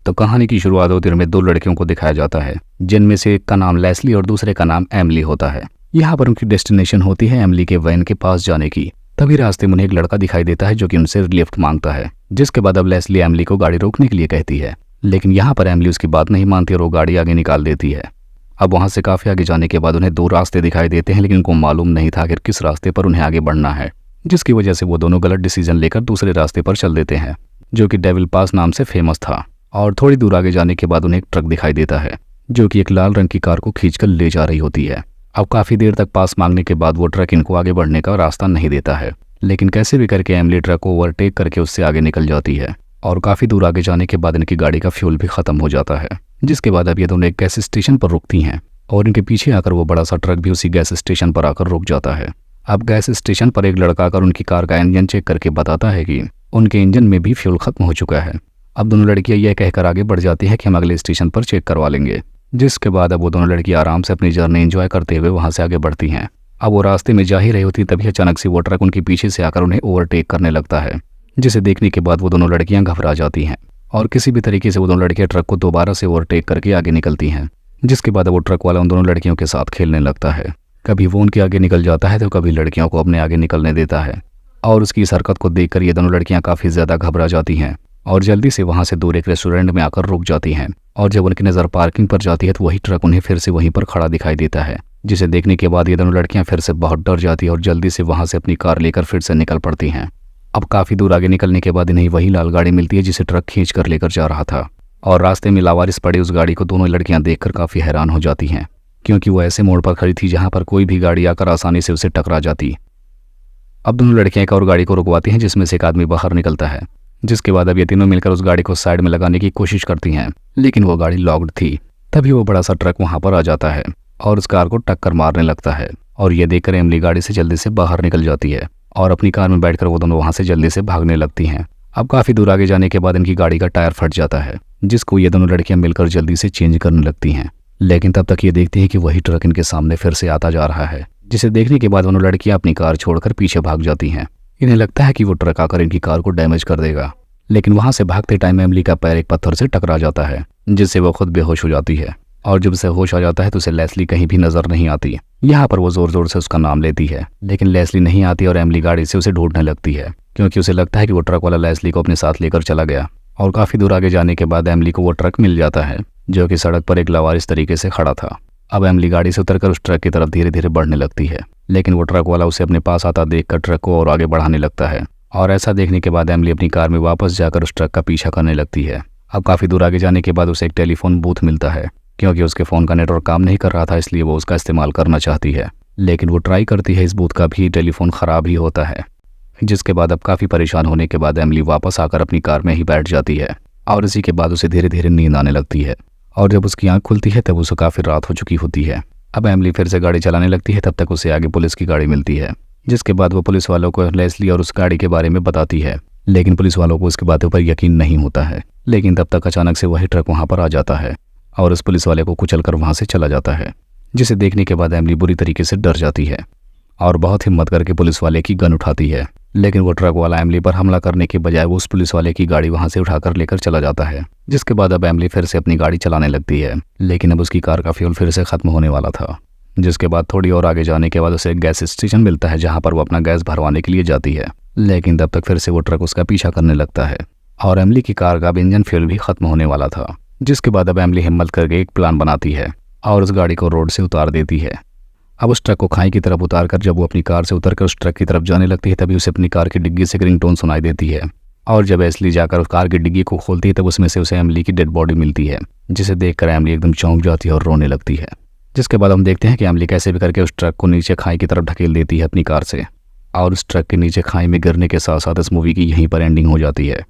तो कहानी की शुरुआत होती है, दो लड़कियों को दिखाया जाता है जिनमें से एक का नाम लेस्ली और दूसरे का नाम एमिली होता है। यहाँ पर उनकी डेस्टिनेशन होती है एमिली के वैन के पास जाने की। तभी रास्ते में उन्हें एक लड़का दिखाई देता है जो कि उनसे लिफ्ट मांगता है, जिसके बाद अब लेस्ली एमिली को गाड़ी रोकने के लिए कहती है, लेकिन यहाँ पर एमिली उसकी बात नहीं मानती और वो गाड़ी आगे निकाल देती है। अब वहाँ से काफी आगे जाने के बाद उन्हें दो रास्ते दिखाई देते हैं, लेकिन उनको मालूम नहीं था आखिर किस रास्ते पर उन्हें आगे बढ़ना है, जिसकी वजह से वो दोनों गलत डिसीजन लेकर दूसरे रास्ते पर चल देते हैं जो कि डेविल पास नाम से फेमस था। और थोड़ी दूर आगे जाने के बाद उन्हें एक ट्रक दिखाई देता है जो कि एक लाल रंग की कार को खींचकर ले जा रही होती है। अब काफी देर तक पास मांगने के बाद वो ट्रक इनको आगे बढ़ने का रास्ता नहीं देता है, लेकिन कैसे भी करके एमिली ट्रक को ओवरटेक करके उससे आगे निकल जाती है। और काफी दूर आगे जाने के बाद इनकी गाड़ी का फ्यूल भी खत्म हो जाता है, जिसके बाद अब ये दोनों एक गैस स्टेशन पर रुकती हैं और इनके पीछे आकर वो बड़ा सा ट्रक भी उसी गैस स्टेशन पर आकर रुक जाता है। अब गैस स्टेशन पर एक लड़का आकर उनकी कार का इंजन चेक करके बताता है कि उनके इंजन में भी फ्यूल खत्म हो चुका है। अब दोनों लड़कियां यह कहकर आगे बढ़ जाती है कि हम अगले स्टेशन पर चेक करवा लेंगे, जिसके बाद अब वो दोनों लड़कियां आराम से अपनी जर्नी एंजॉय करते हुए वहां से आगे बढ़ती हैं। अब वो रास्ते में जा ही रही होती तभी अचानक से वो ट्रक उनके पीछे से आकर उन्हें ओवरटेक करने लगता है, जिसे देखने के बाद वो दोनों लड़कियां घबरा जाती हैं और किसी भी तरीके से वो दोनों लड़कियां ट्रक को दोबारा से ओवरटेक करके आगे निकलती हैं। जिसके बाद वो ट्रक वाला उन दोनों लड़कियों के साथ खेलने लगता है, कभी वो उनके आगे निकल जाता है तो कभी लड़कियों को अपने आगे निकलने देता है। और उसकी इस हरकत को देखकर ये दोनों लड़कियां काफी ज्यादा घबरा जाती हैं और जल्दी से वहां से दूर एक रेस्टोरेंट में आकर रुक जाती हैं। और जब उनकी नज़र पार्किंग पर जाती है तो वही ट्रक उन्हें फिर से वहीं पर खड़ा दिखाई देता है, जिसे देखने के बाद ये दोनों लड़कियां फिर से बहुत डर जाती है और जल्दी से वहां से अपनी कार लेकर फिर से निकल पड़ती हैं। अब काफी दूर आगे निकलने के बाद इन्हें वही लाल गाड़ी मिलती है जिसे ट्रक खींच कर लेकर जा रहा था। और रास्ते में लावारिस पड़े उस गाड़ी को दोनों लड़कियां देखकर काफी हैरान हो जाती हैं, क्योंकि वो ऐसे मोड़ पर खड़ी थी जहां पर कोई भी गाड़ी आकर आसानी से उसे टकरा जाती। अब दोनों लड़कियां एक और गाड़ी को रुकवाती हैं जिसमें से एक आदमी बाहर निकलता है, जिसके बाद अब ये तीनों मिलकर उस गाड़ी को साइड में लगाने की कोशिश करती हैं, लेकिन वो गाड़ी लॉक्ड थी। तभी वो बड़ा सा ट्रक वहां पर आ जाता है और उस कार को टक्कर मारने लगता है। और ये देखकर एमिली गाड़ी से जल्दी से बाहर निकल जाती है और अपनी कार में बैठकर वो दोनों वहां से जल्दी से भागने लगती हैं। अब काफी दूर आगे जाने के बाद इनकी गाड़ी का टायर फट जाता है, जिसको ये दोनों लड़कियां मिलकर जल्दी से चेंज करने लगती हैं। लेकिन तब तक ये देखती है कि वही ट्रक इनके सामने फिर से आता जा रहा है, जिसे देखने के बाद दोनों लड़कियां अपनी कार छोड़कर पीछे भाग जाती हैं। इन्हें लगता है कि वो ट्रक आकर इनकी कार को डैमेज कर देगा, लेकिन वहां से भागते टाइम एमिली का पैर एक पत्थर से टकरा जाता है, जिससे वो खुद बेहोश हो जाती है। और जब उसे होश आ जाता है तो उसे लेस्ली कहीं भी नजर नहीं आती। यहाँ पर वो जोर जोर से उसका नाम लेती है, लेकिन लेस्ली नहीं आती और एमिली गाड़ी से उसे ढूंढने लगती है, क्योंकि उसे लगता है कि वो ट्रक वाला लेस्ली को अपने साथ लेकर चला गया। और काफी दूर आगे जाने के बाद एमिली को वो ट्रक मिल जाता है जो कि सड़क पर एक लावारिस तरीके से खड़ा था। अब एमिली गाड़ी से उतरकर उस ट्रक की तरफ धीरे धीरे बढ़ने लगती है, लेकिन वो ट्रक वाला उसे अपने पास आता देखकर ट्रक को और आगे बढ़ाने लगता है। और ऐसा देखने के बाद एमिली अपनी कार में वापस जाकर उस ट्रक का पीछा करने लगती है। अब काफी दूर आगे जाने के बाद उसे एक टेलीफोन बूथ मिलता है, क्योंकि उसके फोन का नेटवर्क काम नहीं कर रहा था, इसलिए वो उसका इस्तेमाल करना चाहती है। लेकिन वो ट्राई करती है इस बूथ का भी टेलीफोन खराब ही होता है। जिसके बाद अब काफी परेशान होने के बाद एमिली वापस आकर अपनी कार में ही बैठ जाती है और इसी के बाद उसे धीरे धीरे नींद आने लगती है। और जब उसकी आंख खुलती है तब उसे काफी रात हो चुकी होती है। अब एमिली फिर से गाड़ी चलाने लगती है, तब तक उसे आगे पुलिस की गाड़ी मिलती है, जिसके बाद वो पुलिस वालों को लेस्ली और उस गाड़ी के बारे में बताती है। लेकिन पुलिस वालों को उसकी बातों पर यकीन नहीं होता है। लेकिन तब तक अचानक से वही ट्रक वहां पर आ जाता है और उस पुलिस वाले को कुचलकर वहां से चला जाता है, जिसे देखने के बाद एमिली बुरी तरीके से डर जाती है और बहुत हिम्मत करके पुलिस वाले की गन उठाती है। लेकिन वो ट्रक वाला एमिली पर हमला करने के बजाय वो उस पुलिस वाले की गाड़ी वहां से उठाकर लेकर चला जाता है। जिसके बाद अब एमिली फिर से अपनी गाड़ी चलाने लगती है, लेकिन अब उसकी कार का फ्यूल फिर से खत्म होने वाला था। जिसके बाद थोड़ी और आगे जाने के बाद उसे एक गैस स्टेशन मिलता है, जहां पर वो अपना गैस भरवाने के लिए जाती है। लेकिन तब तक फिर से वो ट्रक उसका पीछा करने लगता है और एमिली की कार का इंजन फ्यूल भी खत्म होने वाला था। जिसके बाद अब एमिली हिम्मत करके एक प्लान बनाती है और उस गाड़ी को रोड से उतार देती है। अब उस ट्रक को खाई की तरफ उतार कर जब वो अपनी कार से उतरकर उस ट्रक की तरफ जाने लगती है, तभी उसे अपनी कार की डिग्गी से रिंगटोन सुनाई देती है। और जब एस्ली जाकर उस कार की डिग्गी को खोलती है तब उसमें से उसे एमिली की डेड बॉडी मिलती है, जिसे देखकर एमिली एकदम चौंक जाती है और रोने लगती है। जिसके बाद हम देखते हैं कि एमिली कैसे भी करके उस ट्रक को नीचे खाई की तरफ ढकेल देती है अपनी कार से, और उस ट्रक के नीचे खाई में गिरने के साथ साथ इस मूवी की यहीं पर एंडिंग हो जाती है।